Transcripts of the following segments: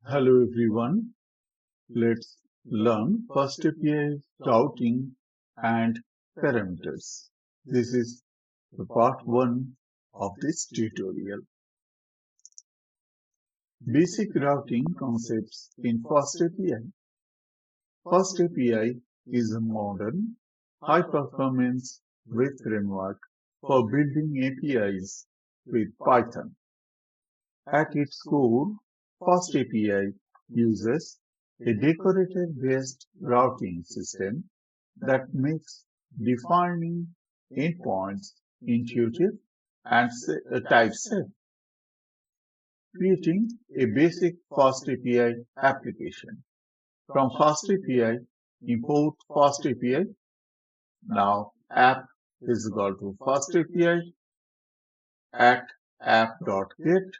Hello everyone, let's learn FastAPI routing and parameters. This is the part 1 of this tutorial. Basic routing concepts in FastAPI. FastAPI is a modern, high-performance web framework for building APIs with Python. At its core, FastAPI uses a decorator-based routing system that makes defining endpoints intuitive and type-safe. Creating a basic FastAPI application. From FastAPI, import FastAPI. Now app is equal to FastAPI at app.get.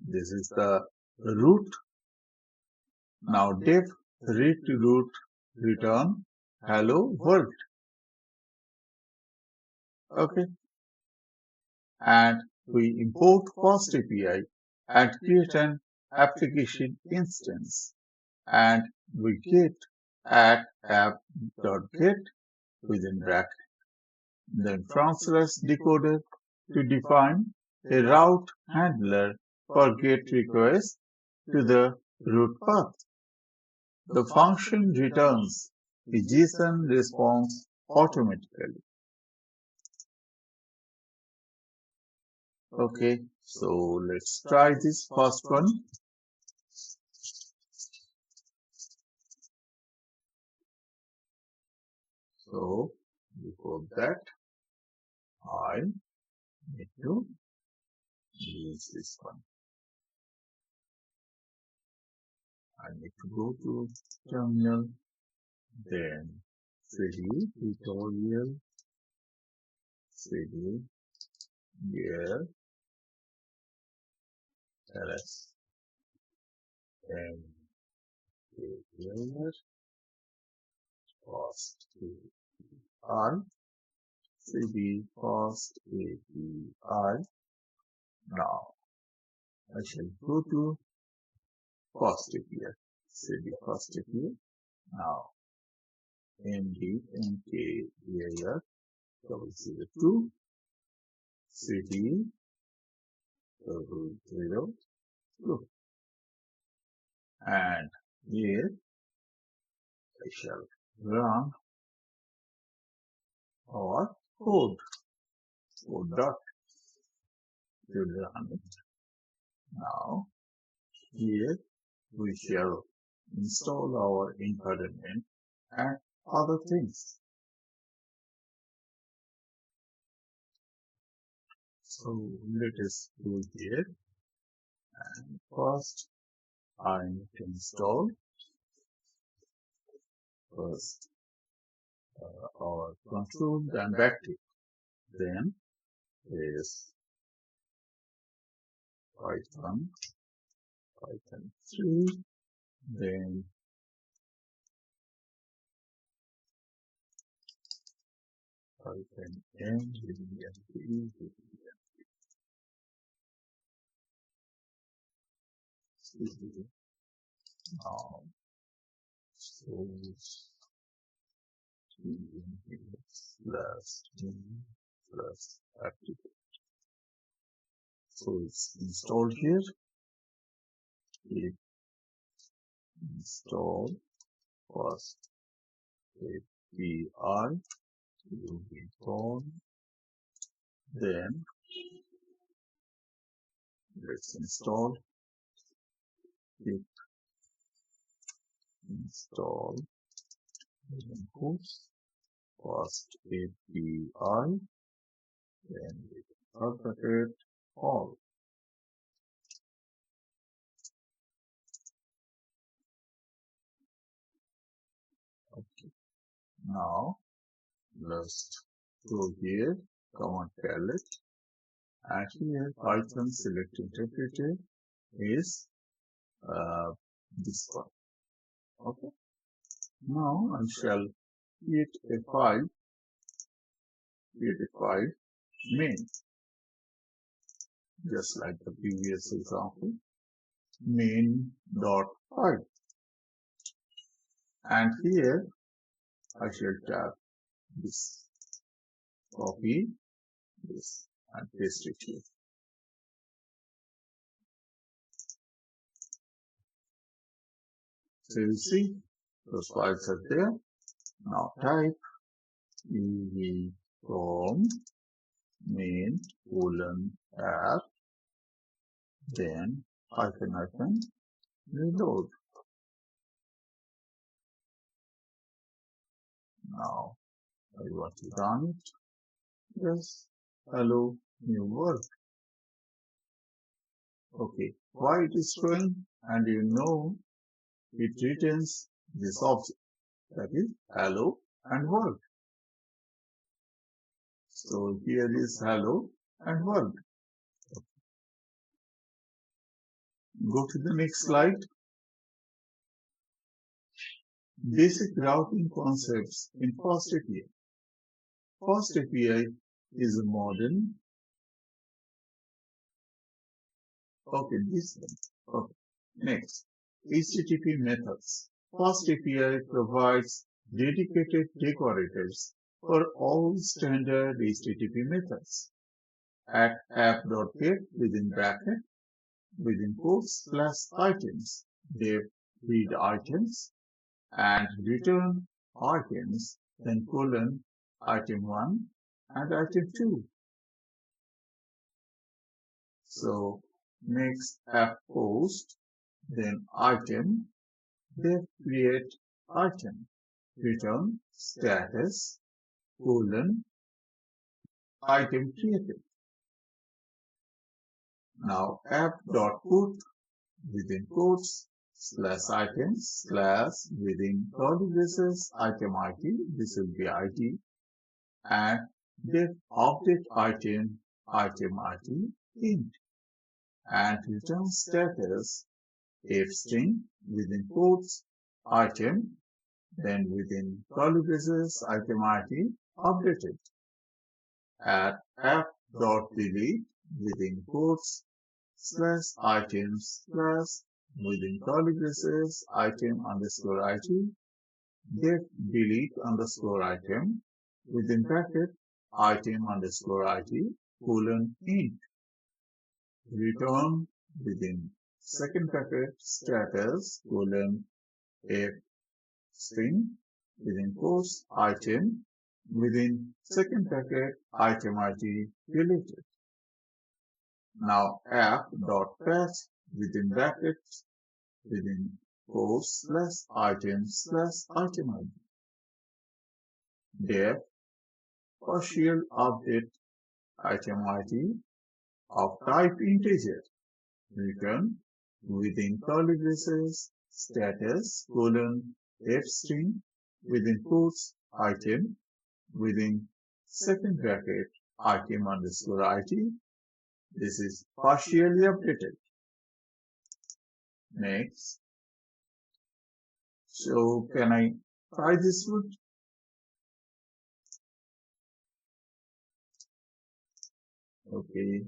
This is the root. Now def read to root return hello world. Okay. And we import FastAPI and create an application instance. And we get at app.get within bracket. Then // decoder to define a route handler for GET request to the root path. The function returns a JSON response automatically. Okay, so let's try this first one. So before that, I need to use this one. I need to go to terminal, then cd tutorial, cd here, ls, and here, FastAPI, cd FastAPI. Now I shall go to FastAPI, cd FastAPI. Now md mkdir 002 cd 002, and here I shall run our code dot to run it. Now here we shall install our environment and other things. So let us go here, and first I need to install our control and backtick. Then is Python 3, then Python n now source plus activate. So it's installed here. It install FastAPI will be on. Then let's install it. Install FastAPI, then we update all. Okay. Now let's go here, command palette, and here Python select interpreter is this one. Okay. Now I shall create a file main, just like the previous example. main.file. And here I shall tap this, copy this and paste it here. So you see those files are there. Now type ev from main :app, then hyphen reload. Now I want to run it. Yes, hello new world. Okay, why it is showing? And you know it returns this object, that is hello and world. So here is hello and world. Go to the next slide. Basic routing concepts in FastAPI. FastAPI is a modern. Okay, this one. Okay. Next, HTTP methods. FastAPI provides dedicated decorators for all standard HTTP methods. At app.get within bracket, within quotes plus items, they read items and return items, then colon item 1 and item 2. So next app post, then item, they create item, return status, colon item created. Now app.put within quotes slash items slash within curly braces item ID, this will be ID, and def update item ID int, and return status f string within quotes item, then within curly braces item ID updated. At app.delete within quotes slash items slash within curly braces item underscore ID, def delete underscore item within bracket item underscore ID colon int, return within second bracket status colon f string within quotes item within second bracket item ID deleted. Now app.patch within brackets within quotes slash item ID. Def partial update item ID of type integer, return within curly braces status colon f string within quotes item within second bracket item underscore ID. This is partially updated. Next. So can I try this one? Okay.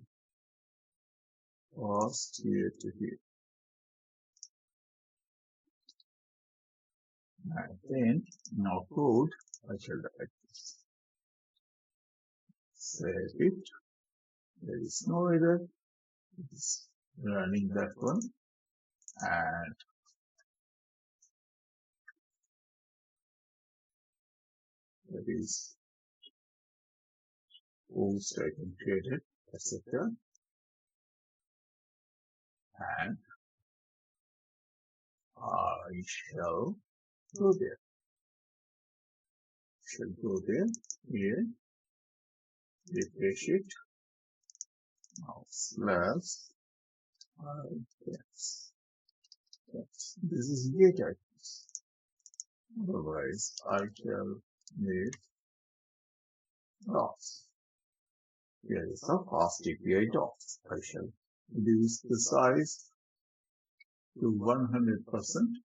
First here to here. And then now code I shall write this. Save it. There is no error. It is running that one. And that is post item created, etc. And I shall go there. Here, refresh it. Now slash items. This is get items. Otherwise, I shall make docs. Here is a FastAPI docs. I shall reduce the size to 100%.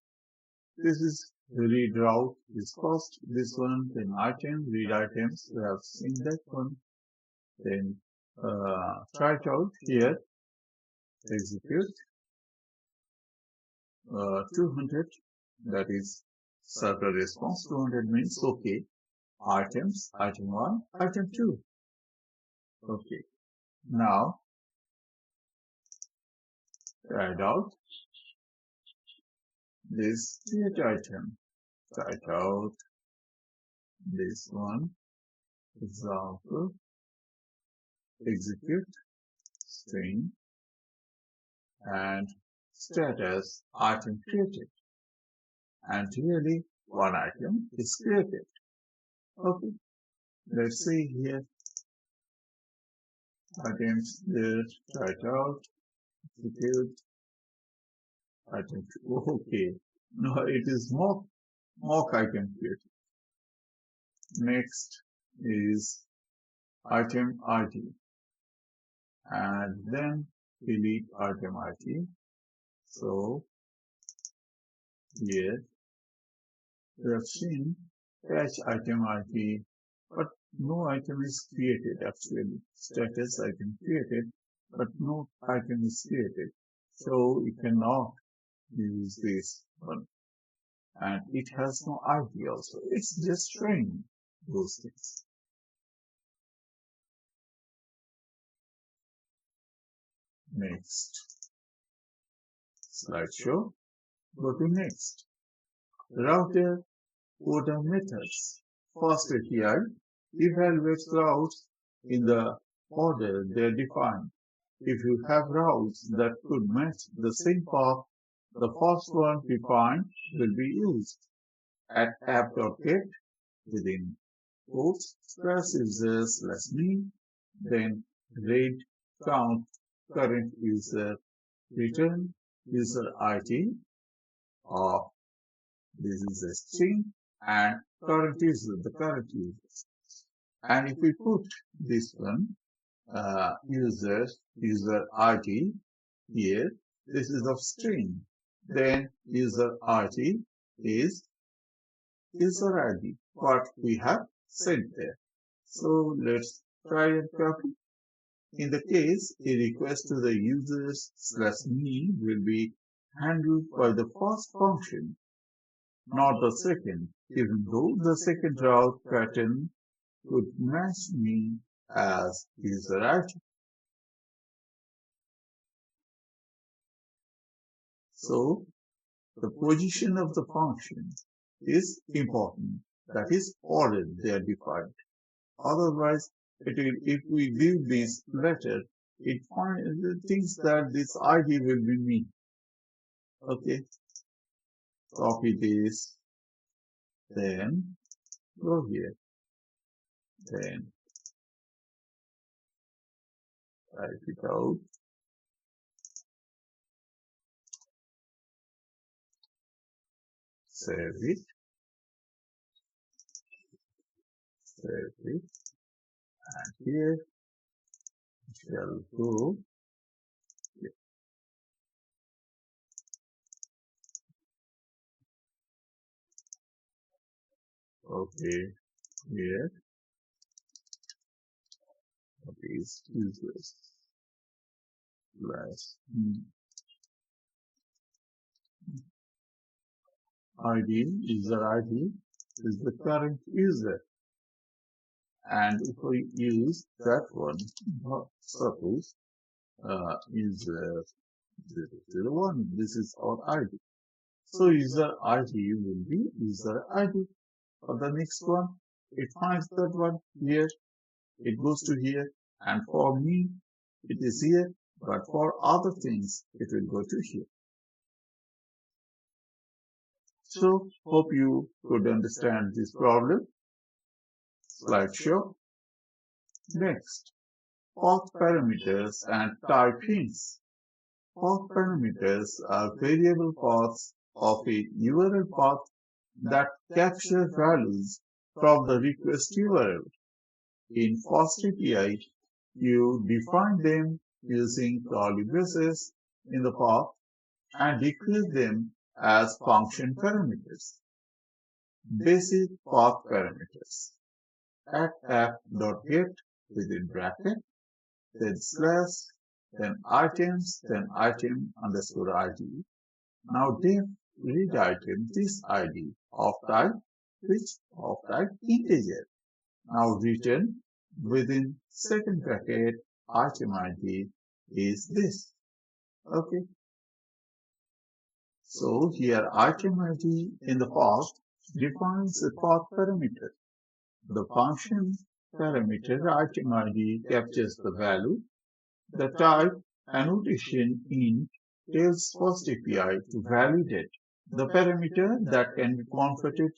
This is read route is first, this one, then item, read items. We have seen that one. Then try it out here, execute. 200, that is server response. 200 means okay. Items, item 1, item 2. Okay. Now, try it out. This create item. Try it out. This one. Example. Execute. String. And status item created. And really, one item is created. Okay. Let's see here. Items there. Try it out. Execute. Item 2. Okay. No, it is mock item created. Next is item ID. And then delete item ID. So here we have seen catch item ID, but no item is created actually. Status item created, but no item is created. So you cannot use this one. And it has no ID also. It's just showing those things. Next. Slideshow. Go to next. Router order methods. FastAPI evaluates routes in the order they are defined. If you have routes that could match the same path, the first one defined will be used. At app.get within quotes /user/me, then read count current user, return user ID of this is a string and current user, the current user. And if we put this one user ID here, this is of string, then user ID is user ID, what we have sent there. So let's try and copy. In the case, a request to the users/me will be handled by the first function, not the second, even though the second route pattern could match me as user ID. So, the position of the function is important. That is, order they are defined. Otherwise, if we view this letter, it thinks that this ID will be me. Okay. Copy this. Then go here. Then type it out. Save it. Save it. And here shall go. Here. Okay. Here. These users. ID, user ID is the current user. And if we use that one, suppose user 001, this is our ID. So user ID will be user ID. For the next one, it finds that one here, it goes to here, and for me, it is here, but for other things, it will go to here. So, hope you could understand this problem. Slideshow. Next, path parameters and type hints. Path parameters are variable paths of a URL path that capture values from the request URL. In FastAPI, you define them using curly braces in the path and declare them as function parameters. Basic path parameters. At app.get within bracket, then slash, then items, then item underscore ID, Now def read item this ID of type which of type integer. Now return within second bracket item ID is this. Okay. So here item ID in the past defines the path parameter. The function parameter item ID captures the value. The type annotation int tells FastAPI to validate the parameter that can be converted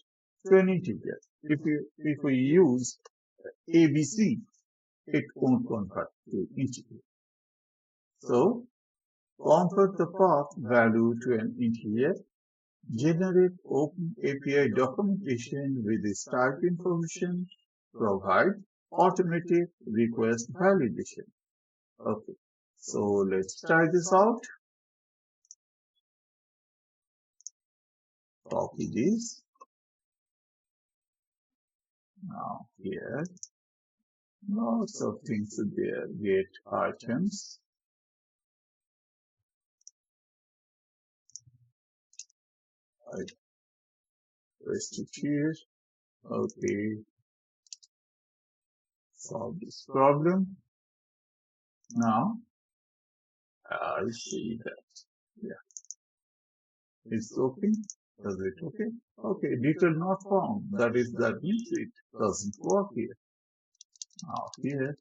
to an integer. If we use ABC, it won't convert to integer. So convert the path value to an integer. Generate open API documentation with this type information. Provide automatic request validation. Okay, so let's try this out. Copy this. Now here, lots of things there. Get items. I paste it here. Okay. Solve this problem. Now, I see that. Yeah. It's okay. Does it okay? Okay. Detail not found. That means it doesn't work here. Now here,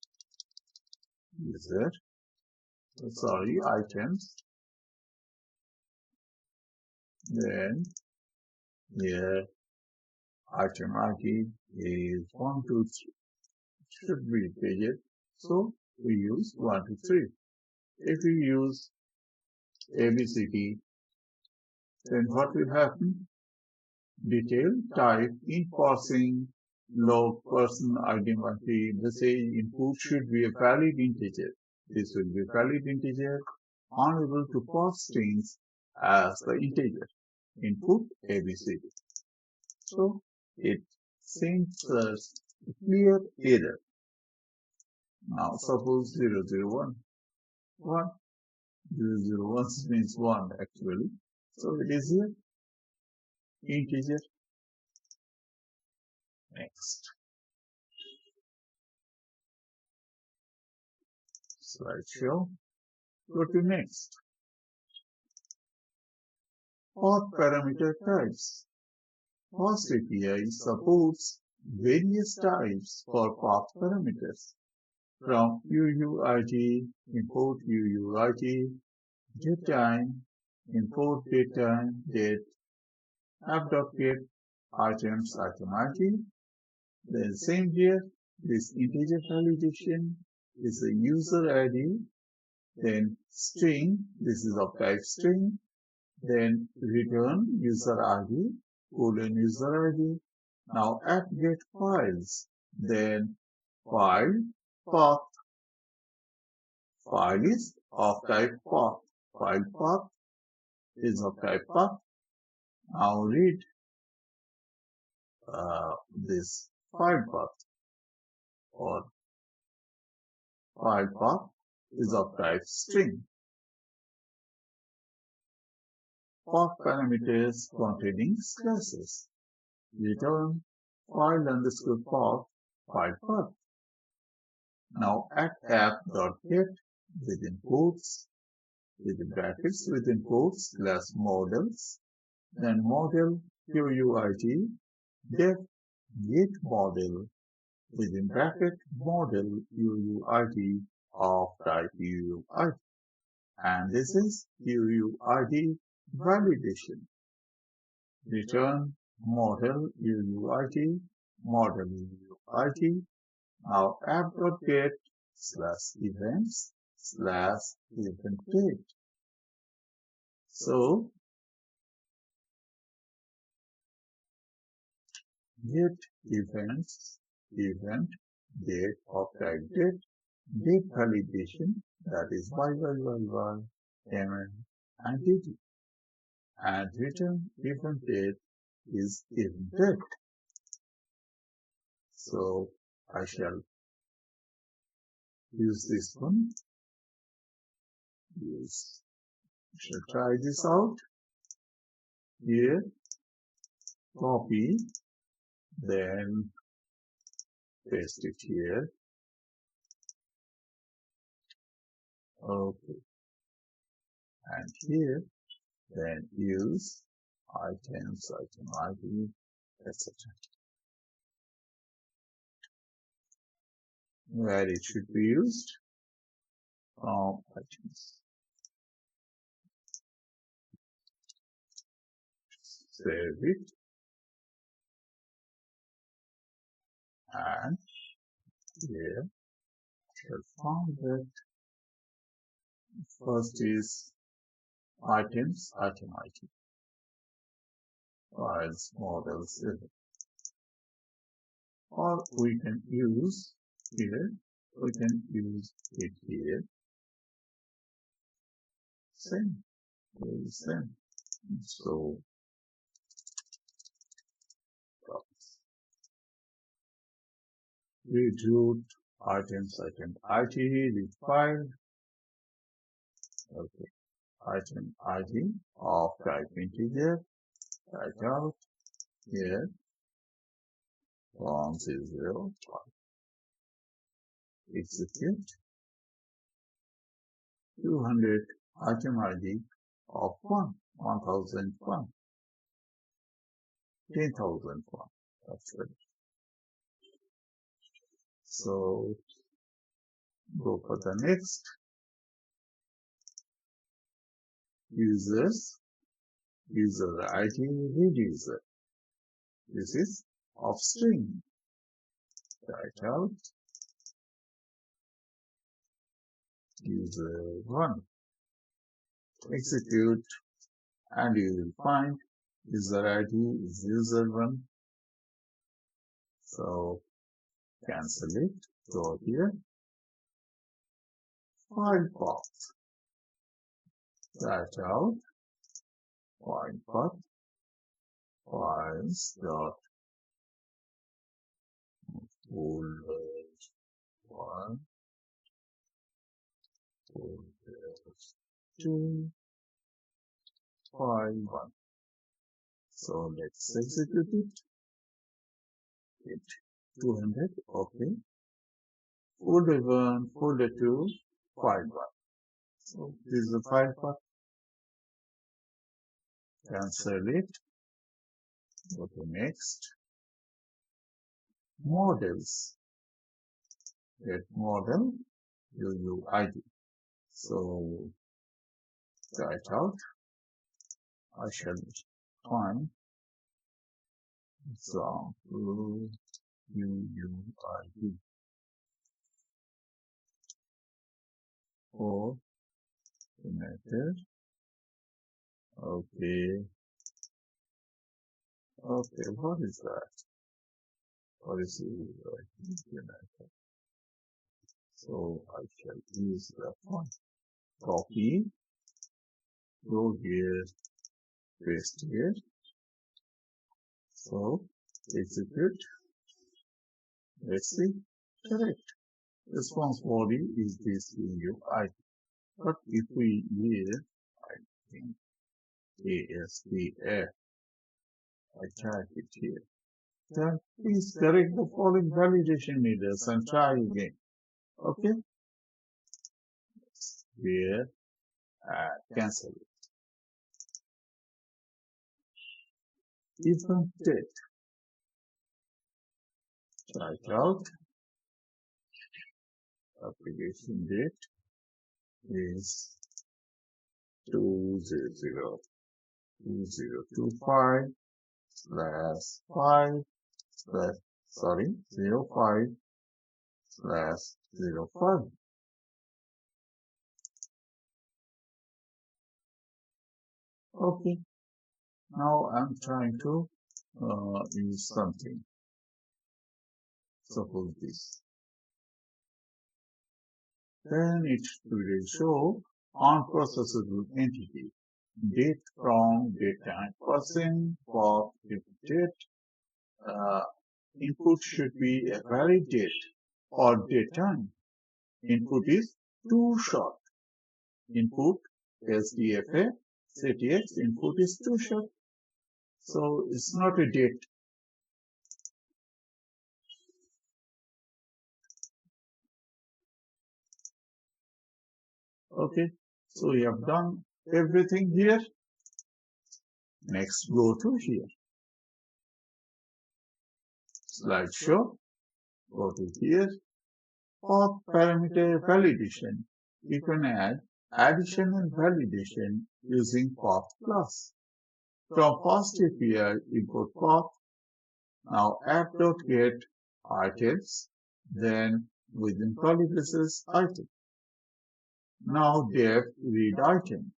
user. Sorry, items. Then here, item ID is 1, 2, 3. Should be repeated. So we use 1, 2, 3. If we use ABCD, then what will happen? Detail type in parsing log person identity. The say input should be a valid integer. This will be a valid integer, unable to parse strings as the integer. Input ABCD. So it sends us a clear error. Now suppose 001. 1. 001 means 1 actually. So it is here. Integer. Next. Slideshow. Go to next. Path parameter types. FastAPI supports various types for path parameters. From UUID, import UUID, datetime, import datetime, date, app.get, items, item ID. Then same here, this integer validation is a user ID. Then string, this is of type string. Then return user ID, colon user ID. Now at get files, then file path. File is of type path. File path is of type path. Now read this file path, or file path is of type string. Path parameters containing classes. Return file underscore path, file path. Now at app.get within quotes, within brackets, within quotes, class models, then model UUID, def get model, within bracket, model UUID of type UUID. And this is UUID validation. Return model UUID, model UUID. Now app.get /events /event date. So get events event date of type date validation, that is y, mn, and dt, and return event date is event date. So I shall use this one. I shall try this out. here, copy, then paste it here. Okay. And here, then use items, item ID, etc. Where it should be used from items. Save it. And here, we'll find that first is items, item ID. Files, models, or we can use here, we can use it here. Same, very same. So, we root items, item ID, the file. Okay, item ID of type integer, write out here from 0, execute 200 item ID of 1001, 10,001. That's right. So go for the next. Users, user ID, read user. This is of string. Write out user 1. Execute, and you will find user ID is user 1. So cancel it, go here, file path, write out file path, files dot folder 1, folder 2, file 1. So let's execute it. 200, okay. Folder 1, folder 2, file 1. So this is the file path. Cancel it. Go to next. Models. Get model UUID. So write out. I shall find example UUID for the method. Okay. Okay, what is that? What is the method? So I shall use that one. Copy, go here, paste here. So execute. Let's see. Correct. Response body is this UUID. But if we use, I think, ASDF, I type it here. Then please correct the following validation methods and try again. Okay? Here, cancel it. Event date. Try it out. Application date is 2025 /5 05/05. Okay. Now I'm trying to use something. Suppose this. Then it will show unprocessable entity. Date from, date time, person, for date. Input should be a valid date or date time. Input is too short. Input SDFA CTX input is too short. So it's not a date. Okay, so we have done everything here. Next, go to here. Slideshow. Go to here. Path parameter validation. You can add additional validation using path class. From FastAPI import path. Now app.get items. Then within curly braces item. Now def read item.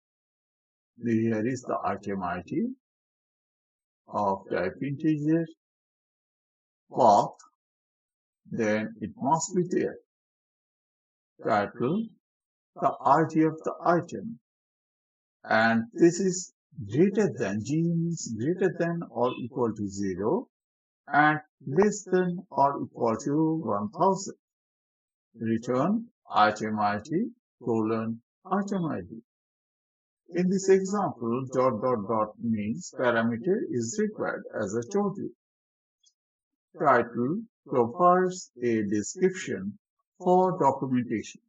Here is the item ID of type integer path. Then it must be there. Title, the ID of the item, and this is greater than, G means greater than or equal to 0 and less than or equal to 1000. Return item ID colon item ID. In this example, dot dot dot means parameter is required, as I told you. Title provides a description for documentation.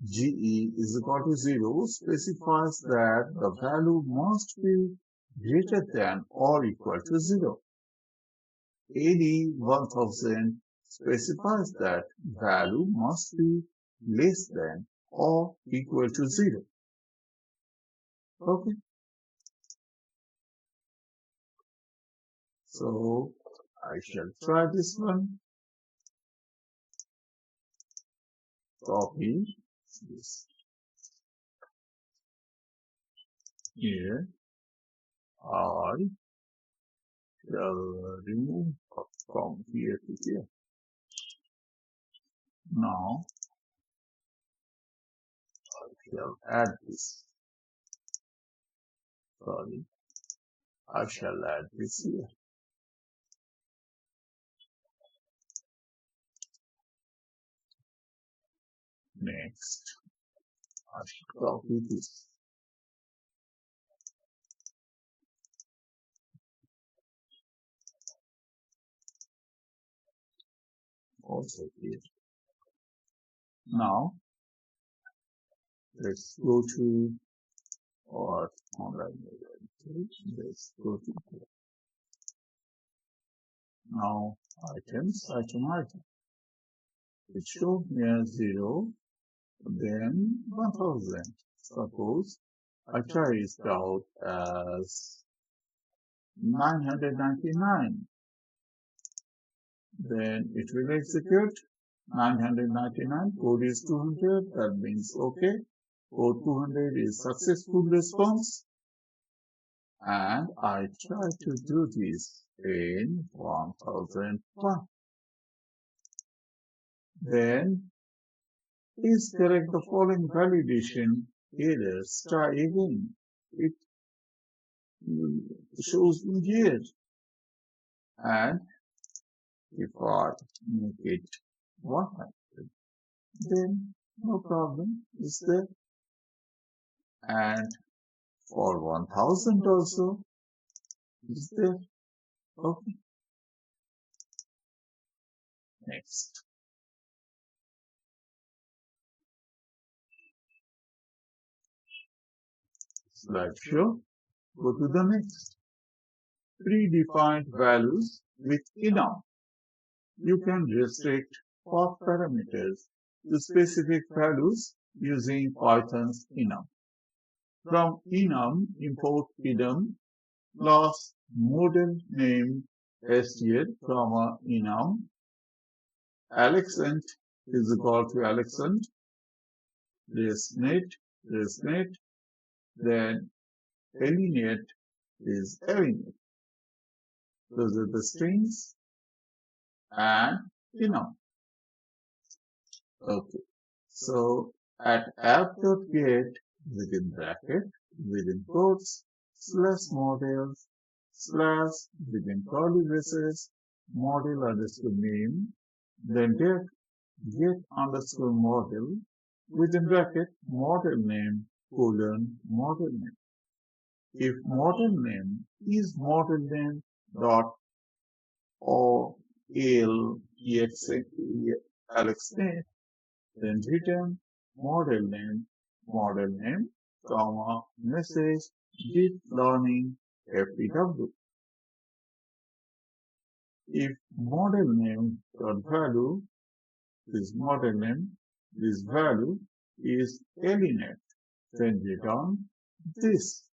GE is equal to 0 specifies that the value must be greater than or equal to 0. AD 1000 specifies that value must be less than or equal to 0. Okay. So I shall try this one. Copy this here. I shall remove from here to here. Now I shall add this. Sorry, I shall add this here. Next, I shall copy this. Also here. Now, let's go to our online page. Let's go to here. Now, items, item. It shows here 0, then 1000. Suppose I try it out as 999. Then it will execute 999. Code is 200. That means okay. Code 200 is successful response. And I try to do this in 1001. Then please correct the following validation errors. Try again. It shows me here. And if I make it 100, then no problem is there. And for 1000 also is there. Okay. Next. Slideshow. Go to the next. Predefined values with enum. You can restrict path parameters to specific values using Python's enum. From enum, import enum plus model name str, enum. Alexent is equal to Alexent. ResNet, then alienate is alienate. Those are the strings and enum. Okay. So at app.get within bracket, within quotes, /model, / within curly braces, model underscore name, then get underscore model, within bracket, model name, colon, model name. if model name is model name dot OLEXA, then return model name, comma, message, deep learning, FPW. If model name dot value, this model name, this value is alienate, then return this.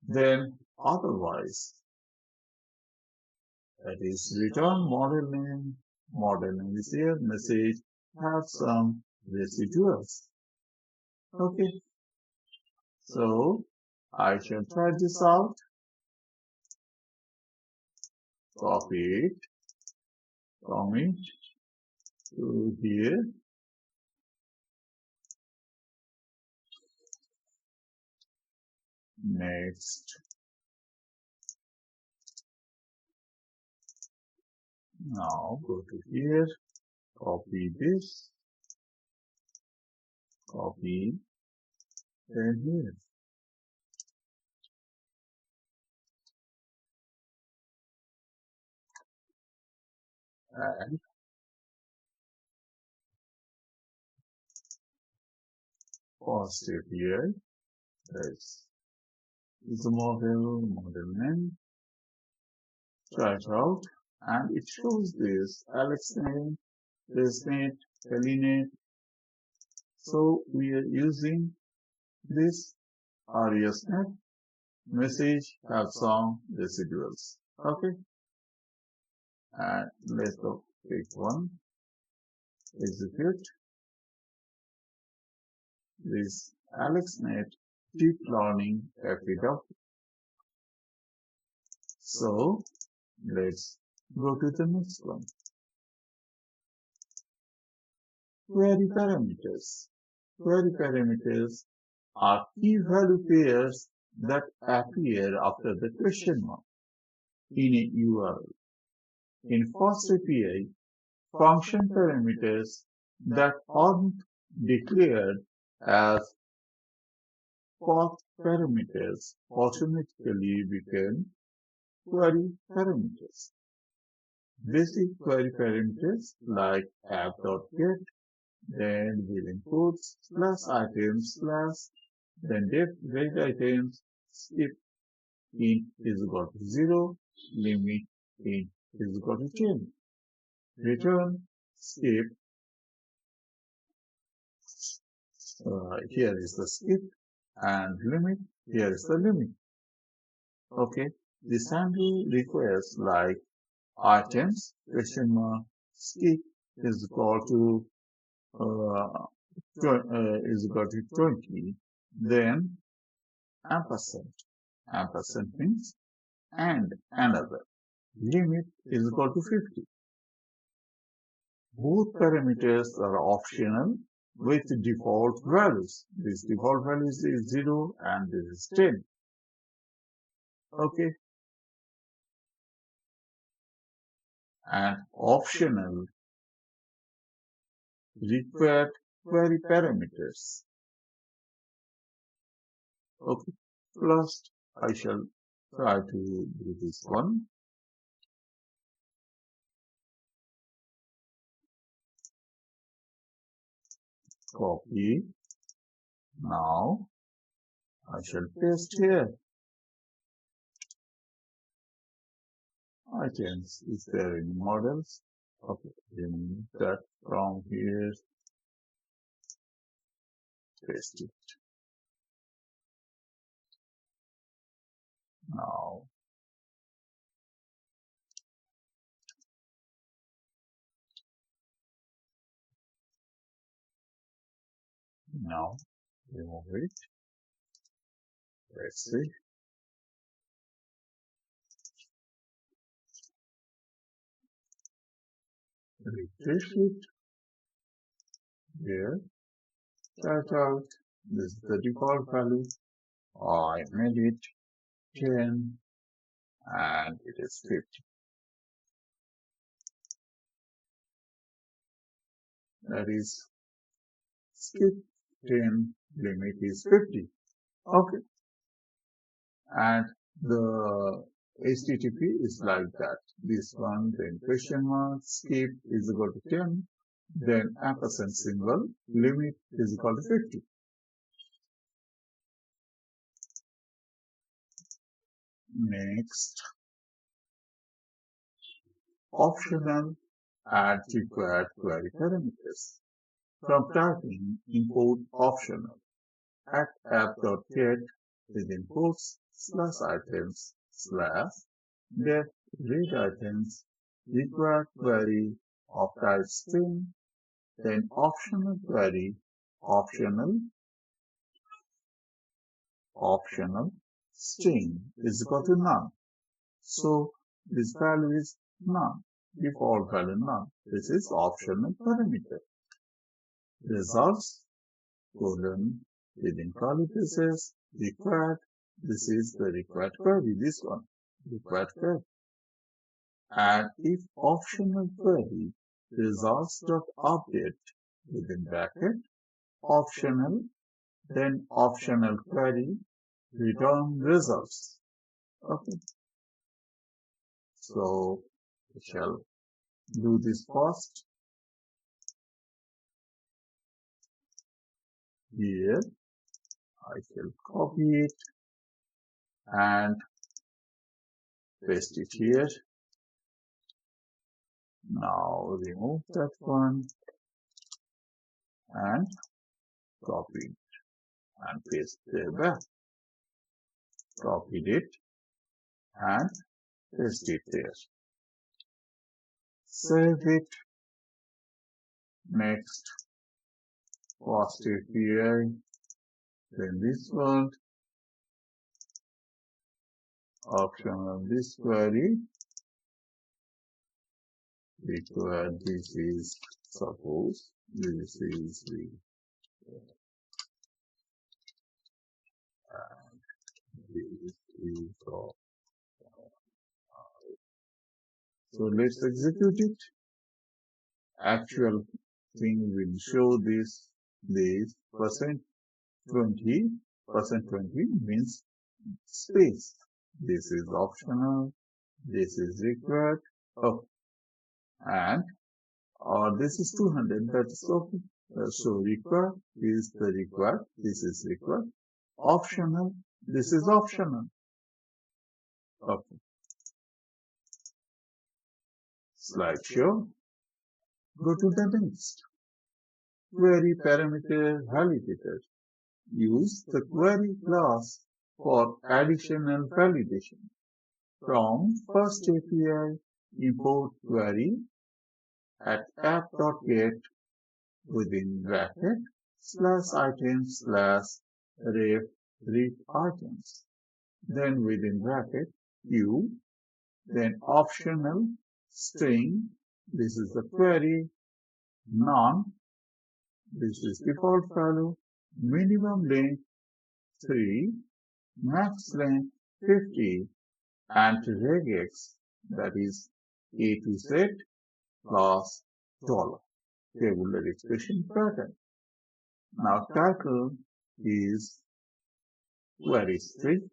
Then otherwise, that is return model name is here, message have some residuals. Okay, so I shall try this out, copy it, commit to here, next. Now go to here, copy this, copy, then here. And FastAPI, this is the model name, try it out, and it shows this Alex name, this net, alienate. So we are using this RESNet message have some residuals. Okay, and let's go pick one, execute this AlexNet deep learning FPW. So let's go to the next one. Query parameters. Query parameters are key value pairs that appear after the question mark in a URL. In FastAPI, function parameters that aren't declared as path parameters automatically become query parameters. Basic query parameters like app.get, then will inputs, plus items, plus, then date items, skip int is equal to 0, limit int is equal to 10. Return, skip, here is the skip, and limit, here is the limit. Okay, this handle requires like items, question mark, skip is equal to 20, then ampersand. Ampersand means and another. Limit is equal to 50. Both parameters are optional with default values. This default value is 0 and this is 10. Okay. And optional required query parameters. Okay. First, I shall try to do this one. Copy. Now, I shall paste here. Items, is there any models? Okay, remove that from here. Paste it. Now, remove it. Let's see. Refresh it. Here. Try it out. This is the default value. I made it 10 and it is 50. That is skip 10, limit is 50. Okay. and the HTTP is like that. This one, then question mark, skip is equal to 10, then ampersand symbol, limit is equal to 50. Next, optional add required query parameters. From typing, import optional. At app.get within quotes /items / get read items required query of type string, then optional query optional string is equal to none. So this value is none. Default value none. This is optional parameter. Results colon within curly braces required. This is the required query. This one required query. And if optional query results.update within bracket optional, then optional query return results. Okay. So we shall do this first. Here I shall copy it and paste it here. Now remove that one and copy it and paste it back. Copied it and paste it there. Save it. Next, FastAPI. Then this one. Optional this query. Required this is suppose this is the this is of. So let's execute it. Actual thing will show this %20 means space. This is optional. This is required. Oh, and this is 200. That is okay. So required is the required. This is required. Optional. This is optional. Okay. Slideshow. Go to the next. Query parameter validator. Use the query class for additional validation. From FastAPI, import query at app.get within bracket /items /ref read items. Then within bracket q, then optional string. This is the query. None. This is default value. Minimum length 3, max length 50, and regex, that is A to Z plus $. Tabular expression pattern. Now title is query string.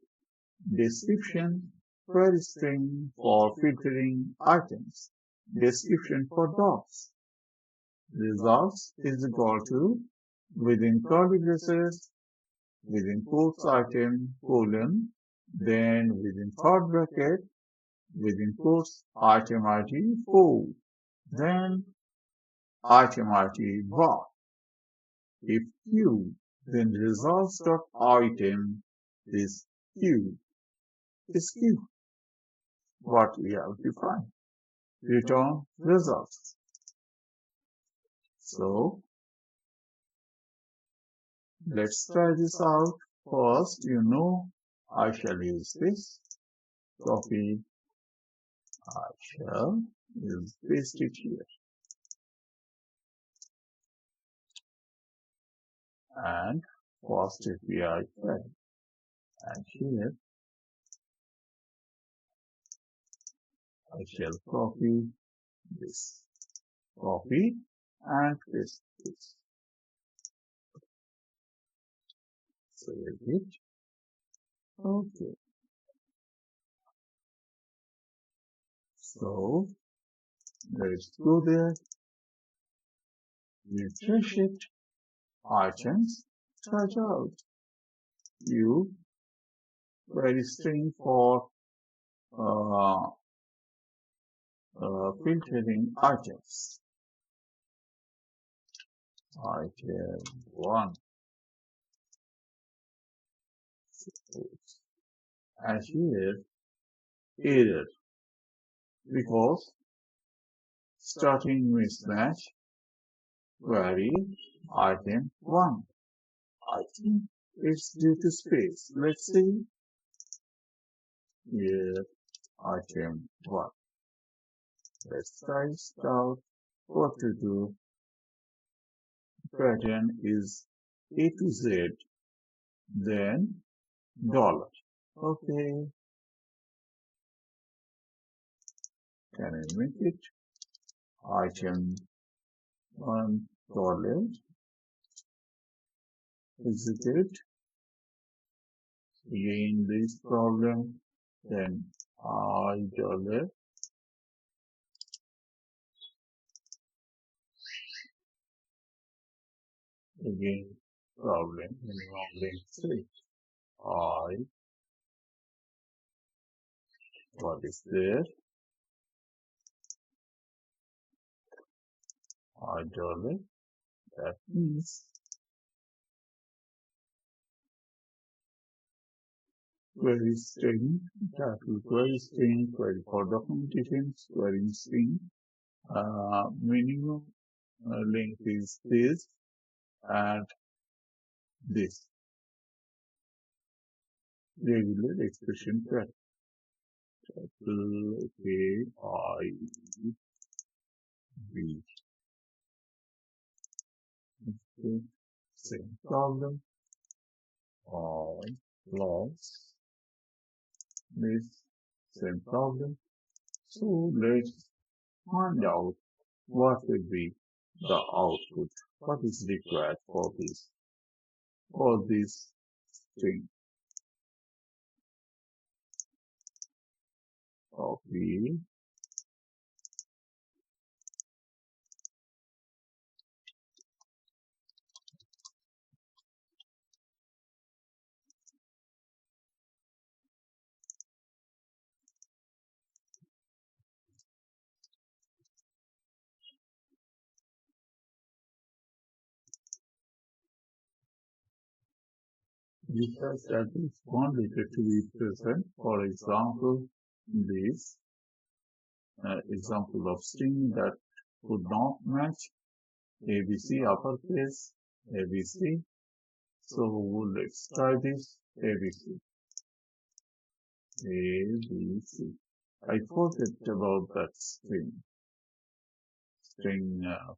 Description query string for filtering items. Description for docs. Results is equal to within curly braces within quotes item colon, then within third bracket within quotes item ID 4, then item ID bar. If Q, then results.item is Q. Is Q. What we have defined. Return results. So let's try this out. First, I shall use this. Copy. I shall paste it here. And FastAPI query. And here I shall copy this. Copy and paste this. Save it. Okay. So let's go there, refresh it, items, touch out. You query string for filtering items. Item 1. And here error because starting mismatch query item 1. I think it's due to space. Let's see. Here item 1. Let's test out what to do. Pattern is A to Z, then dollar. Okay. Can I make it? Item 1 dollar. Execute. Again this problem. Then I dollar. Again problem. Minimum length 3. What is there? I dollar. That means query string, title query string, query for documentation, query string. Minimum length is this and this. Regular expression pattern. Okay, I B. Okay. Same problem. I plus this same problem. So let's find out what will be the output. What is required for this string. Copy. Because that is one data to be present. For example, this example of string that could not match ABC uppercase ABC. So let's try this ABC. ABC. I forgot about that string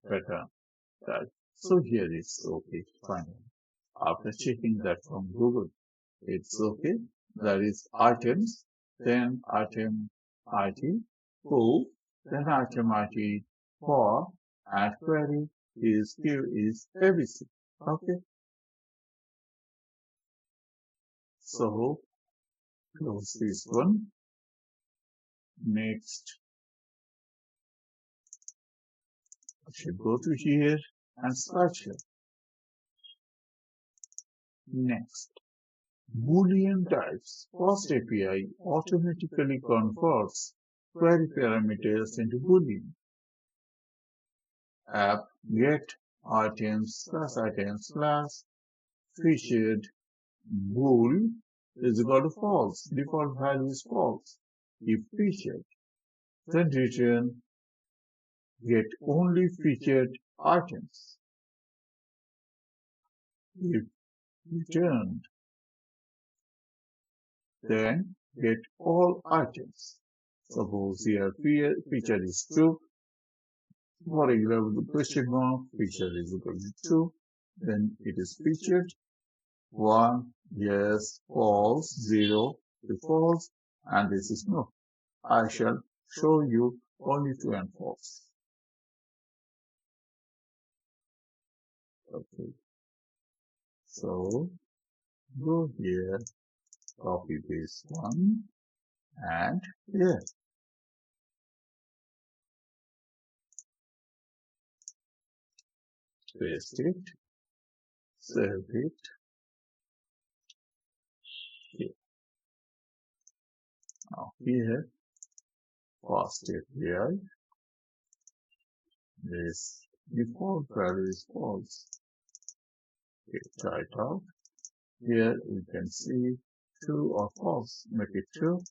pattern. That. So here it's okay, fine. After checking that from Google, it's okay. That is items, then item ID, who, then item ID for, and query is here is everything. Okay. So close this one. Next, I should go to here and search it. Next, Boolean types. FastAPI automatically converts query parameters into Boolean. App get items slash featured bool is equal to false. Default value is false. If featured, then return get only featured items. If returned, then get all items. Suppose here feature is true. For example, the question mark feature is equal to true. Then it is featured. 1, yes, false, 0 to false, and this is no. I shall show you only true and false. Okay. So go here, copy this one, and here. paste it, save it here. Now here, FastAPI, this default value is false. Okay, try it out. Here you can see true or false. Make it true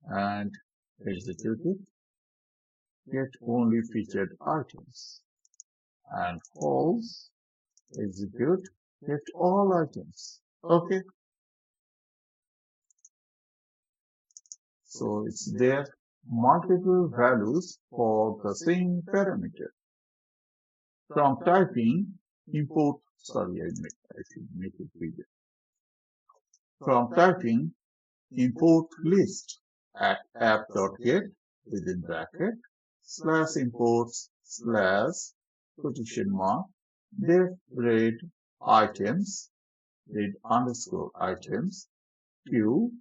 and execute it. Get only featured items. And false, execute, get all items. Okay. So it's there multiple values for the same parameter. From typing, import, I should make it bigger. From typing, import list at app.get within bracket /imports /def read items, read underscore items, q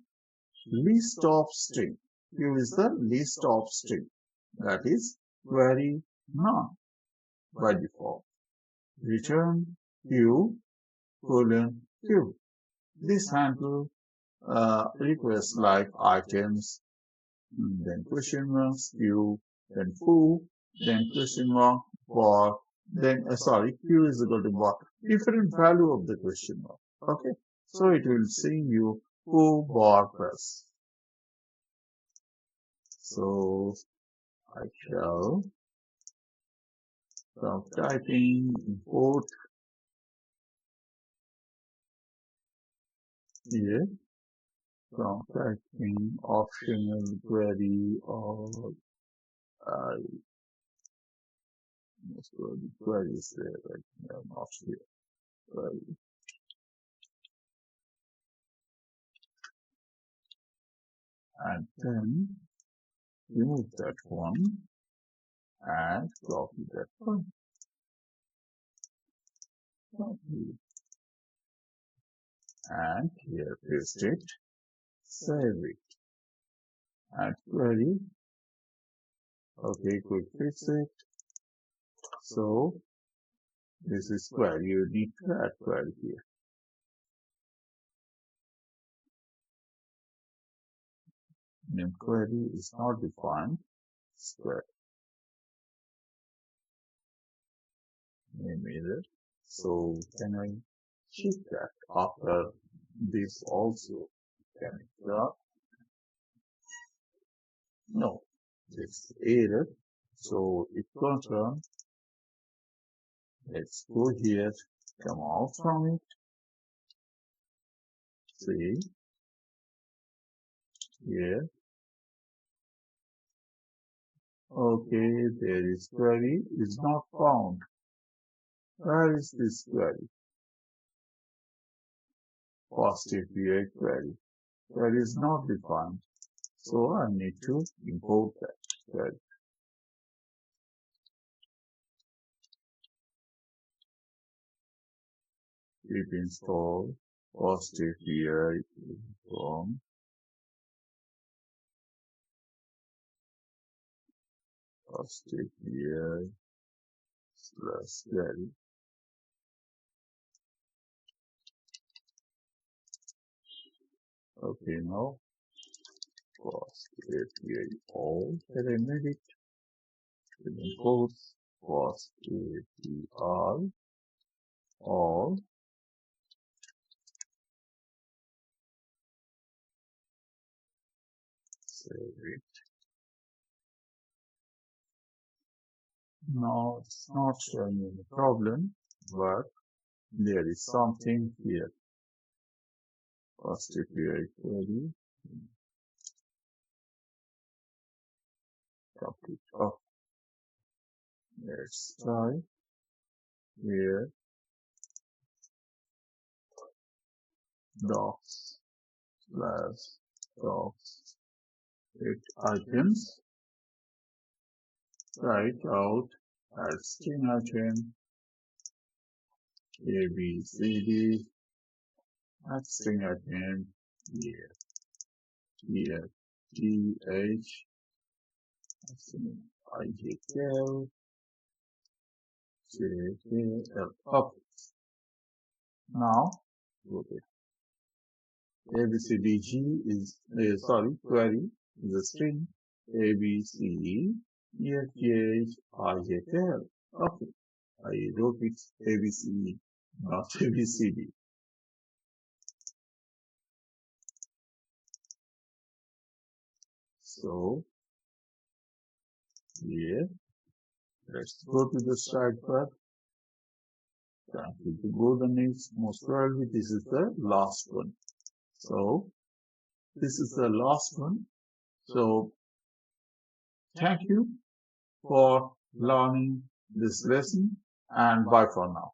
list of string. Q is the list of string, that is query none by default. Return q q. This handle requests like items, then question marks, q, then foo, then question mark, bar, then q is equal to bar. Different value of the question mark. Okay, so it will sing you foo bar press. So I shall from typing import here, from typing optional query or the query is there, right? No, not here. Query. And then remove that one and copy that one. Copy. And here paste it, save it, and query. Okay, quick fix it. So this is query. You need to add query here. Name query is not defined. Square. Name error. So can I check that after this also? Can it run? No, it's error. So it can't run. Let's go here, come out from it. See here. Okay, there is query is not found. Where is this query? FastAPI query. Query is not defined. So I need to import that query. Pip install FastAPI from FastAPI /query. Okay, now FastAPI all paramedic imports FastAPI all. Save it. Now it's not showing any problem, but there is something here. FastAPI query. Copy it up. Let's try here. Docs /docs 8 items. Try it out as string item A, B, C, D. Add string item here. Here, T, H, I, J, K, JKL. Okay. Now, okay. ABCDG is, query is a string. ABC, EFGH, IJKL. Okay. I wrote it ABC, not ABCD. So, here, let's go to the start part. If you go the next, most probably this is the last one. So, this is the last one. So, thank you for learning this lesson and bye for now.